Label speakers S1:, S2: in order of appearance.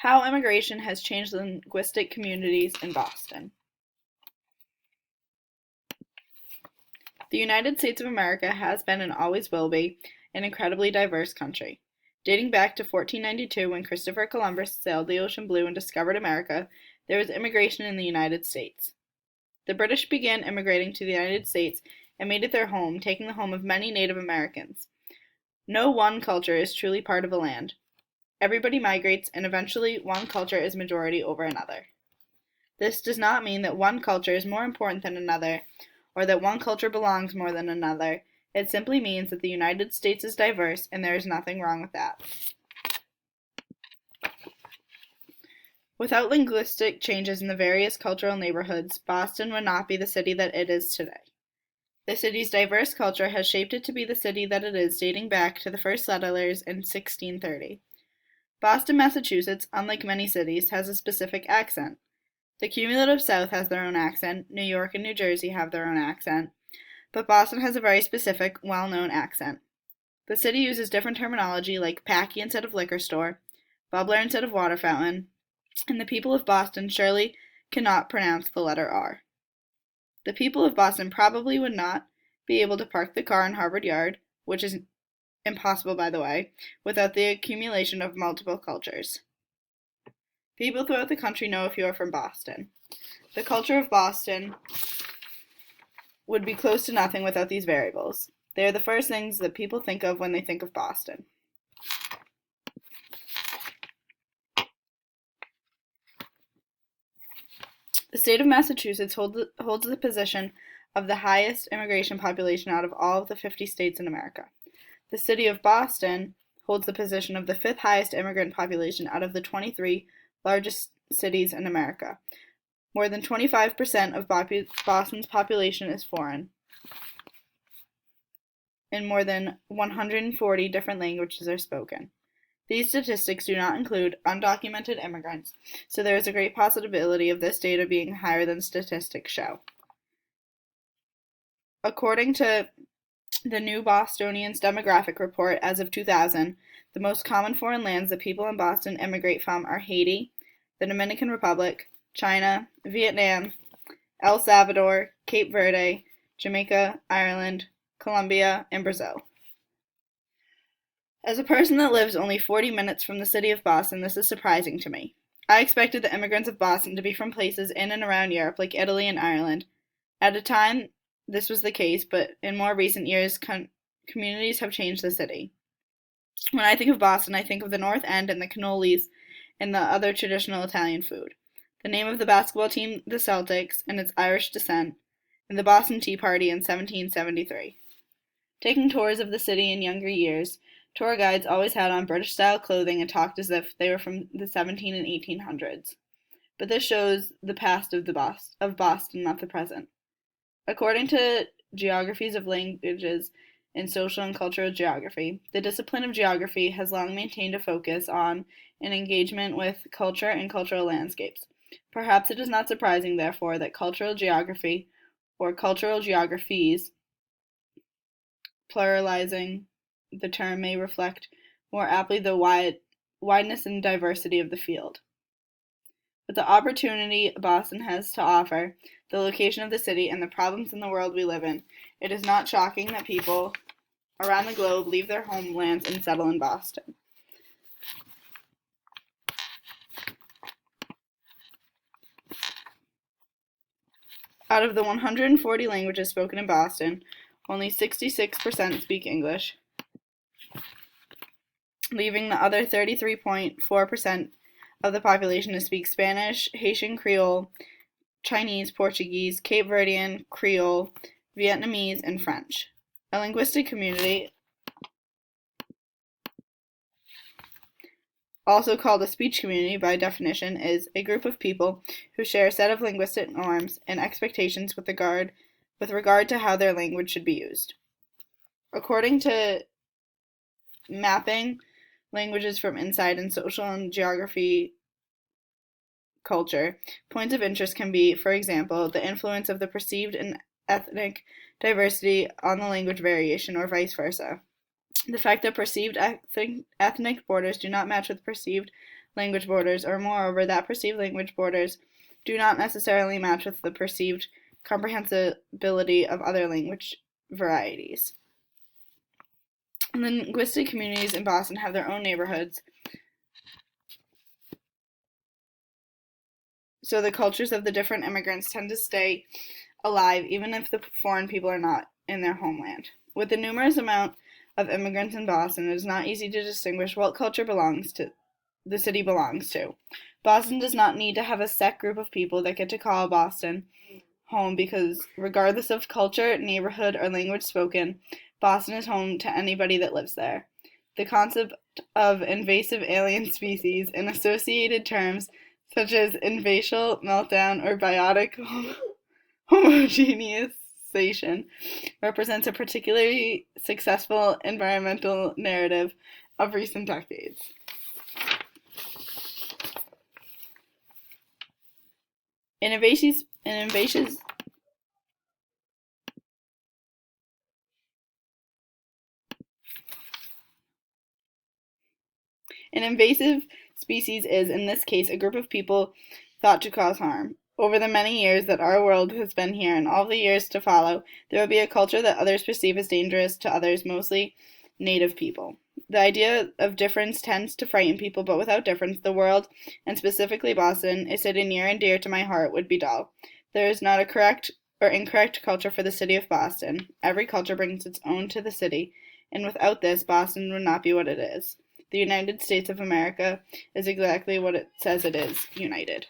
S1: How immigration has changed linguistic communities in Boston. The United States of America has been and always will be an incredibly diverse country. Dating back to 1492, when Christopher Columbus sailed the ocean blue and discovered America, there was immigration in the United States. The British began immigrating to the United States and made it their home, taking the home of many Native Americans. No one culture is truly part of a land. Everybody migrates, and eventually one culture is majority over another. This does not mean that one culture is more important than another, or that one culture belongs more than another. It simply means that the United States is diverse, and there is nothing wrong with that. Without linguistic changes in the various cultural neighborhoods, Boston would not be the city that it is today. The city's diverse culture has shaped it to be the city that it is, dating back to the first settlers in 1630. Boston, Massachusetts, unlike many cities, has a specific accent. The cumulative South has their own accent, New York and New Jersey have their own accent, but Boston has a very specific, well-known accent. The city uses different terminology like packy instead of liquor store, bubbler instead of water fountain, and the people of Boston surely cannot pronounce the letter R. The people of Boston probably would not be able to park the car in Harvard Yard, which is impossible, by the way, without the accumulation of multiple cultures. People throughout the country know if you are from Boston. The culture of Boston would be close to nothing without these variables. They are the first things that people think of when they think of Boston. The state of Massachusetts holds the position of the highest immigration population out of all of the 50 states in America. The city of Boston holds the position of the fifth highest immigrant population out of the 23 largest cities in America. More than 25% of Boston's population is foreign, and more than 140 different languages are spoken. These statistics do not include undocumented immigrants, so there is a great possibility of this data being higher than statistics show. According to the New Bostonians Demographic Report as of 2000, the most common foreign lands that people in Boston immigrate from are Haiti, the Dominican Republic, China, Vietnam, El Salvador, Cape Verde, Jamaica, Ireland, Colombia, and Brazil. As a person that lives only 40 minutes from the city of Boston, this is surprising to me. I expected the immigrants of Boston to be from places in and around Europe like Italy and Ireland. At a time, this was the case, but in more recent years, communities have changed the city. When I think of Boston, I think of the North End and the cannolis and the other traditional Italian food. The name of the basketball team, the Celtics, and its Irish descent, and the Boston Tea Party in 1773. Taking tours of the city in younger years, tour guides always had on British-style clothing and talked as if they were from the 17 and 1800s. But this shows the past of Boston, not the present. According to geographies of languages in social and cultural geography, the discipline of geography has long maintained a focus on an engagement with culture and cultural landscapes. Perhaps it is not surprising, therefore, that cultural geography, or cultural geographies, pluralizing the term, may reflect more aptly the wideness and diversity of the field. With the opportunity Boston has to offer, the location of the city, and the problems in the world we live in, it is not shocking that people around the globe leave their homelands and settle in Boston. Out of the 140 languages spoken in Boston, only 66% speak English, leaving the other 33.4% of the population to speak Spanish, Haitian Creole, Chinese, Portuguese, Cape Verdean, Creole, Vietnamese, and French. A linguistic community, also called a speech community by definition, is a group of people who share a set of linguistic norms and expectations with regard to how their language should be used. According to Mapping Languages from Inside in Social and Geography Culture, points of interest can be, for example, the influence of the perceived and ethnic diversity on the language variation, or vice versa. The fact that perceived ethnic borders do not match with perceived language borders, or moreover, that perceived language borders do not necessarily match with the perceived comprehensibility of other language varieties. And the linguistic communities in Boston have their own neighborhoods, so the cultures of the different immigrants tend to stay alive even if the foreign people are not in their homeland. With the numerous amount of immigrants in Boston, it is not easy to distinguish what culture the city belongs to. Boston does not need to have a set group of people that get to call Boston home because regardless of culture, neighborhood, or language spoken, Boston is home to anybody that lives there. The concept of invasive alien species and associated terms such as invasive meltdown or biotic homogenization represents a particularly successful environmental narrative of recent decades. An invasive species is, in this case, a group of people thought to cause harm. Over the many years that our world has been here and all the years to follow, there will be a culture that others perceive as dangerous to others, mostly native people. The idea of difference tends to frighten people, but without difference, the world, and specifically Boston, a city near and dear to my heart, would be dull. There is not a correct or incorrect culture for the city of Boston. Every culture brings its own to the city, and without this, Boston would not be what it is. The United States of America is exactly what it says it is, united.